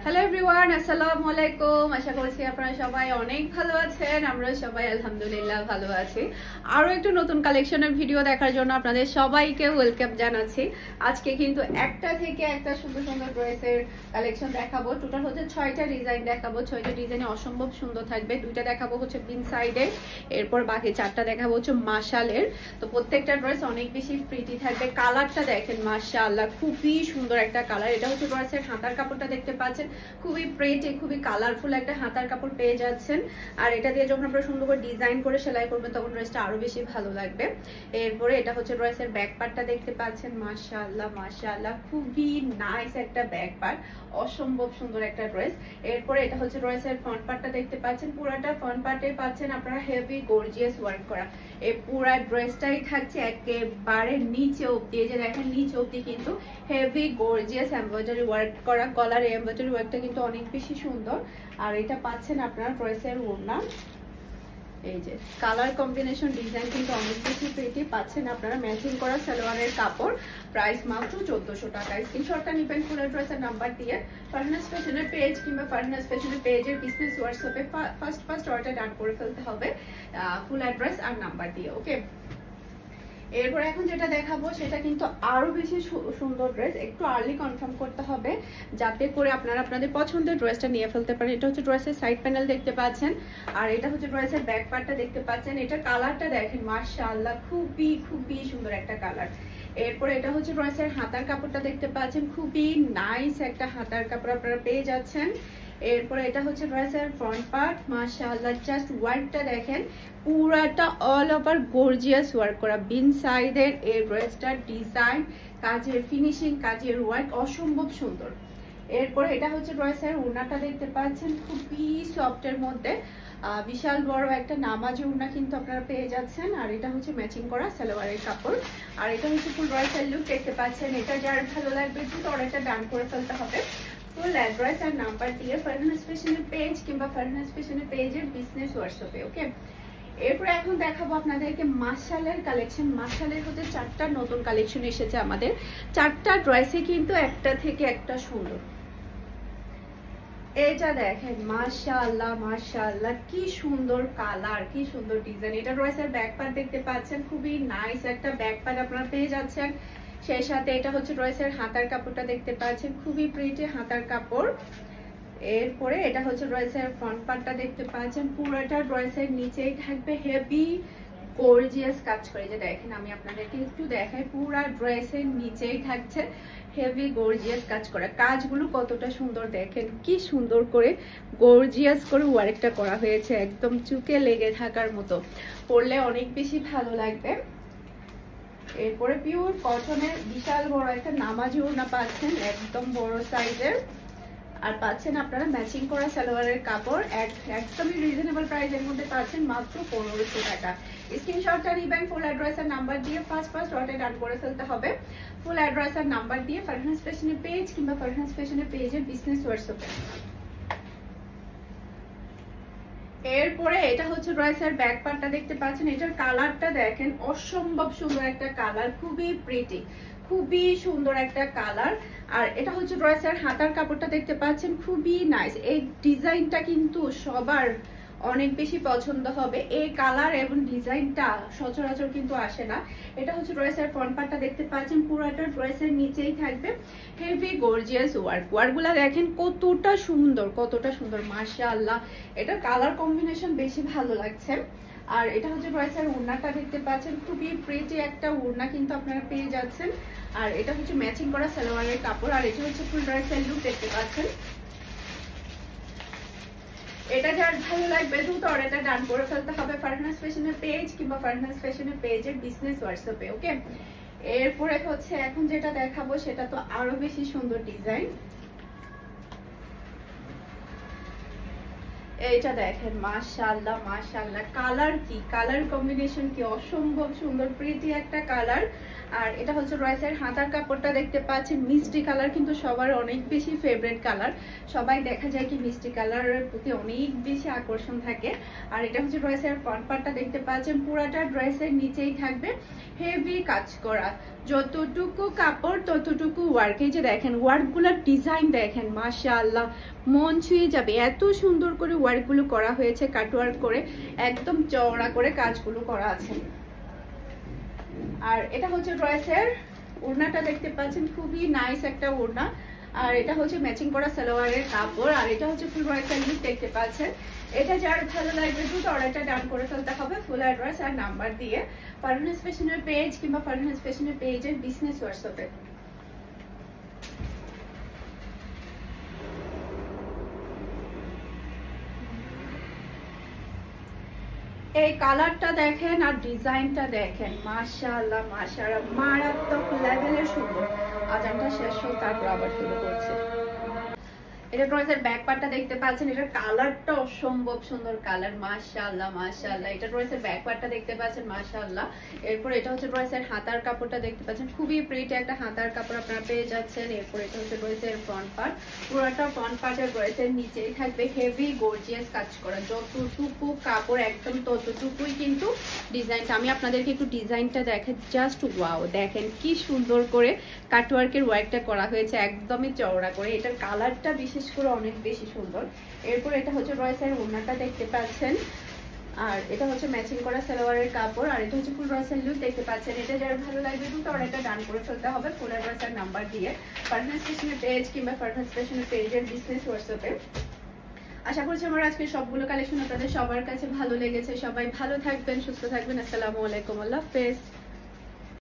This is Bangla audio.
হ্যালো এভরিওয়ান, আসসালামু আলাইকুম। আশা করছি আপনারা সবাই অনেক ভালো আছেন। আমরা সবাই আলহামদুলিল্লাহ ভালো আছি। আরো একটা নতুন কালেকশনের ভিডিও দেখার জন্য আপনাদের সবাইকে ওয়েলকাম জানাচ্ছি। আজকে কিন্তু একটা থেকে একটা সুন্দর সুন্দর ড্রেসের কালেকশন দেখাবো। টোটাল হচ্ছে 6টা ডিজাইন দেখাবো। 6টা ডিজাইনে অসম্ভব সুন্দর থাকবে। 2টা দেখাবো হচ্ছে পিন সাইডে, এরপর বাকি 4টা দেখাবো হচ্ছে মাশালের। তো প্রত্যেকটা ড্রেস অনেক বেশি প্রিটি থাকবে। কালারটা দেখেন মাশাআল্লাহ, খুবই সুন্দর একটা কালার। এটা হচ্ছে ড্রেসের হাতার কাপড়টা দেখতে পাচ্ছেন, খুবই প্রিটি, খুবই কালারফুল একটা হাতার কাপড় পেয়ে যাচ্ছেন। আর এটা দিয়ে যখন আপনারা সুন্দর করে ডিজাইন করে সেলাই করবেন তখন ড্রেসটা আরো বেশি ভালো লাগবে। এরপরে এটা হচ্ছে ড্রেসের ব্যাক পার্টটা দেখতে পাচ্ছেন, মাশাআল্লাহ মাশাআল্লাহ, খুবই নাইস একটা ব্যাক পার্ট, অসম্ভব সুন্দর একটা ড্রেস। এরপরে এটা হচ্ছে ড্রেসের ফ্রন্ট পার্টটা দেখতে পাচ্ছেন, পুরাটা ফ্রন্ট পার্টে পাচ্ছেন আপনারা হেভি গর্জিয়াস ওয়ার্ক করা। এই পুরা ড্রেসটাই থাকছে একেবারে নিচে অবধি, এই যে দেখেন নিচে অবধি কিন্তু হেভি গর্জিয়াস এমব্রয়ডারি ওয়ার্ক করা। গলার এমব্রয়ডারি ওয়ার্কটা কিন্তু অনেক বেশি সুন্দর। আর এটা পাচ্ছেন আপনারা ড্রেসের ওড়না, এই যে কালার কম্বিনেশন ডিজাইন কিন্তু অনেক বেশি প্রিটি পাচ্ছেন আপনারা। ম্যাচিং করা সালোয়ারের কাপড়, প্রাইস মাত্র 1400 টাকা। স্ক্রিনশটটা নিবেন ফুল অ্যাড্রেসের নাম্বার দিয়ে ফারহানাস ফ্যাশনের পেজ কিংবা ফারহানাস ফ্যাশনের পেজের বিজনেস হোয়াটসঅ্যাপে ফার্স্ট অর্ডার ডান করে ফেলতে হবে ফুল অ্যাড্রেস আর নাম্বার দিয়ে। ওকে, এরপর এখন যেটা দেখাবো সেটা কিন্তু আরো বেশি সুন্দর ড্রেস। একটু আর্লি কনফার্ম করতে হবে যাতে করে আপনারা আপনাদের পছন্দের ড্রেসটা নিয়ে ফেলতে পারেন। এটা হচ্ছে ড্রেসের সাইড প্যানেল দেখতে পাচ্ছেন, আর এটা হচ্ছে ড্রেসের ব্যাক পার্টটা দেখতে পাচ্ছেন। এটার কালারটা দেখেন মাশাআল্লাহ, খুবই খুবই সুন্দর একটা কালার। এরপর এটা হচ্ছে ড্রেসের হাতার কাপড়টা দেখতে পাচ্ছেন, খুবই নাইস একটা হাতার কাপড় আপনারা পেয়ে যাচ্ছেন। এরপরে এটা হচ্ছে ড্রেসের ফ্রন্ট পার্ট, মাশাআল্লাহ জাস্ট ওয়ার্কটা দেখেন, পুরাটা অল ওভার গর্জিয়াস ওয়ার্ক করা। বিন সাইডের এই ড্রেসটার ডিজাইন, কাজের ফিনিশিং, কাজের ওয়ার্ক অসম্ভব সুন্দর। এরপরে এটা হচ্ছে ড্রেসের ওড়নাটা দেখতে পাচ্ছেন, খুবই সফটের মধ্যে বিশাল বড় একটা নামাজি ওড়না কিন্তু আপনারা পেয়ে যাচ্ছেন। আর এটা হচ্ছে ম্যাচিং করা সালোয়ারের কাপড়। আর এটা হচ্ছে ফুল ড্রেসের লুক দেখতে পাচ্ছেন। এটা যার ভালো লাগবে কিন্তু অর্ডারটা ডান করে ফেলতে হবে ফুল অ্যাড্রেস আর নাম্বার দিয়ে ফারহানাস ফ্যাশনের পেজ কিংবা ফারহানাস ফ্যাশনের পেজের বিজনেস হোয়াটসঅ্যাপে। ওকে, এরপর এখন দেখাবো আপনাদেরকে মাশালের কালেকশন। মাশালের হচ্ছে 4টা নতুন কালেকশন এসেছে আমাদের। 4টা ড্রেসে কিন্তু একটা থেকে একটা সুন্দর। এটা দেখেন মাশাআল্লাহ মাশাআল্লাহ, কি সুন্দর কালার, কি সুন্দর ডিজাইন। এটা ড্রেসের ব্যাক পার্ট দেখতে পাচ্ছেন, খুবই নাইস একটা ব্যাক পার্ট আপনারা পেয়ে যাচ্ছেন। সেই সাথে এটা হচ্ছে ড্রেসের হাতার কাপড়টা দেখতে পাচ্ছেন, খুবই প্রিটি হাতার কাপড়। এরপরে এটা হচ্ছে ড্রেসের ফ্রন্ট পার্টটা দেখতে পাচ্ছেন, পুরোটা ড্রেসের নিচেই থাকবে হেভি গর্জিয়াস কাজ করে। যে দেখেন আমি আপনাদেরকে একটু দেখাই, পুরা ড্রেসের নিচেই থাকছে হেভি গর্জিয়াস কাজ করা। কাজগুলো কতটা সুন্দর দেখেন, কি সুন্দর করে গর্জিয়াস করে ওয়ার্কটা করা হয়েছে, একদম চুকে লেগে থাকার মতো। পরলে অনেক বেশি ভালো লাগবে। এরপরে পিওর কটনের বিশাল বড় একটা নামাজি ওড়না পাচ্ছেন, একদম বড় সাইজের। আর পাচ্ছেন আপনারা ম্যাচিং করা সালোয়ারের কাপড়, একদমই রিজনেবল প্রাইসের মধ্যে পাচ্ছেন মাত্র 1500 টাকা। স্ক্রিনশটটা নিবেন ফুল অ্যাড্রেস আর নাম্বার দিয়ে ফার্স্ট অর্ডার ডান করে ফেলতে হবে ফুল অ্যাড্রেস আর নাম্বার দিয়ে ফারহানাস ফ্যাশনের পেজ কিংবা ফারহানাস ফ্যাশনের পেজের বিজনেস হোয়াটসঅ্যাপে। এরপরে এটা হচ্ছে ড্রেসের ব্যাক পার্টটা দেখতে পাচ্ছেন। এটার কালারটা দেখেন অসম্ভব সুন্দর একটা কালার, খুবই প্রিটি, খুবই সুন্দর একটা কালার। আর এটা হচ্ছে ড্রেসের হাতার কাপড়টা দেখতে পাচ্ছেন, খুবই নাইস। এই ডিজাইনটা কিন্তু সবার অনেক বেশি পছন্দ হবে। এই কালার এবং ডিজাইনটা সচরাচর কিন্তু আসে না। এটা হচ্ছে ড্রেসের ফ্রন্ট পার্টটা দেখতে পাচ্ছেন, পুরোটা ড্রেসের নিচেই থাকবে হেভি গর্জিয়াস ওয়ার্কগুলা দেখেন কতটা সুন্দর, কতটা সুন্দর মাশাআল্লাহ। এটা কালার কম্বিনেশন বেশি ভালো লাগছে। আর এটা হচ্ছে ড্রেসের ওড়নাটা দেখতে পাচ্ছেন, খুবই প্রিটি একটা ওড়না কিন্তু আপনারা পেয়ে যাচ্ছেন। আর এটা হচ্ছে ম্যাচিং করা সালোয়ারের কাপড়। আর এটা হচ্ছে ফুল ড্রেসের লুক দেখতে পাচ্ছেন। এটা যার ভালো লাগবে দ্রুত অর্ডারটা ডান করে ফেলতে হবে ফারহানাস ফ্যাশনের পেজ কিংবা ফারহানাস ফ্যাশনের পেজের বিজনেস হোয়াটসঅ্যাপে। ওকে, এরপরে হচ্ছে এখন যেটা দেখাবো সেটা তো আরো বেশি সুন্দর ডিজাইন। এইটা দেখেন মাশাআল্লাহ মাশাআল্লাহ, কালার কি, কালার কম্বিনেশন কি অসম্ভব সুন্দর, প্রিটি একটা কালার। আর এটা হচ্ছে ড্রেসের হাতার কাপড়টা দেখতে পাচ্ছেন মিষ্টি কালার, কিন্তু সবার অনেক বেশি ফেভারিট কালার। সবাই দেখা যায় কি মিষ্টি কালারের প্রতি অনেক বেশি আকর্ষণ থাকে। আর এটা হচ্ছে ড্রেসের ফ্রন্ট পার্টটা দেখতে পাচ্ছেন, পুরাটা ড্রেসের নিচেই থাকবে হেভি কাজ করা, যতটুকু কাপড় ততটুকু ওয়ার্ক। এই যে দেখেন ওয়ার্কগুলোর ডিজাইন দেখেন, মাশাআল্লাহ মন ছুঁয়ে যাবে, এত সুন্দর করে ওয়ার্কগুলো করা হয়েছে, কাটওয়ার্ক করে একদম চওড়া করে কাজগুলো করা আছে। আর এটা হচ্ছে ড্রেসের ওড়নাটা দেখতে পাচ্ছেন, খুবই নাইস একটা ওড়না। আর এটা হচ্ছে ম্যাচিং করা সালোয়ারের কাপড়। আর এটা হচ্ছে ফুল ড্রেসের লুক দেখতে পাচ্ছেন। এটা যার ভালো লাগবে দ্রুত অর্ডারটা ডান করে ফেলতে হবে ফুল অ্যাড্রেস আর নাম্বার দিয়ে ফারহানাস ফ্যাশনের পেজ কিংবা ফারহানাস ফ্যাশনের পেজের বিজনেস হোয়াটসঅ্যাপে। এই কালারটা দেখেন আর ডিজাইনটা দেখেন, মাশাআল্লাহ মাশাআল্লাহ মারাত্মক লেভেলের সুন্দর। আজানটা শেষ হোক তারপর আবার শুরু করছে। এটা ড্রেসের ব্যাক পার্টটা দেখতে পাচ্ছেন, এটার কালারটা অসম্ভব সুন্দর কালার, মাশাআল্লাহ মাশাআল্লাহ। এটা ড্রেসের ব্যাক পার্টটা দেখতে পাচ্ছেন, মাশাআল্লাহ। এরপর এটা হচ্ছে ড্রেসের হাতার কাপড়টা দেখতে পাচ্ছেন, খুবই প্রিটি একটা হাতার কাপড় আপনারা পেয়ে যাচ্ছেন। এরপর এটা হচ্ছে ড্রেসের ফ্রন্ট পার্ট, পুরোটা ফ্রন্ট পার্টের ড্রেসের নিচেই থাকবে হেভি গর্জিয়াস কাজ করা, যতটুকু কাপড় একদম ততটুকুই কিন্তু ডিজাইনটা। আমি আপনাদেরকে একটু ডিজাইনটা দেখেন, জাস্ট ওয়াও, দেখেন কি সুন্দর করে কাটওয়ার্কের ওয়ার্কটা করা হয়েছে, একদমই চওড়া করে। এটার কালারটা বিশেষ করে অনেক বেশি সুন্দর। এরপর এটা হচ্ছে ড্রেসের ওড়নাটা দেখতে পাচ্ছেন। আর এটা হচ্ছে ম্যাচিং করা সালোয়ারের কাপড়। আর এটা হচ্ছে ফুল ড্রেসের লুক দেখতে পাচ্ছেন। এটা যার ভালো লাগবে দ্রুত অর্ডারটা ডান করে ফেলতে হবে ফুল অ্যাড্রেস আর নাম্বার দিয়ে ফারহানাস ফ্যাশনের পেজ কিংবা ফারহানাস ফ্যাশনের পেজের বিজনেস হোয়াটসঅ্যাপে। আশা করছি আমার আজকে সবগুলো কালেকশন আপনাদের সবার কাছে ভালো লেগেছে। সবাই ভালো থাকবেন, সুস্থ থাকবেন। আসসালামু আলাইকুম, আল্লাহ হাফেজ।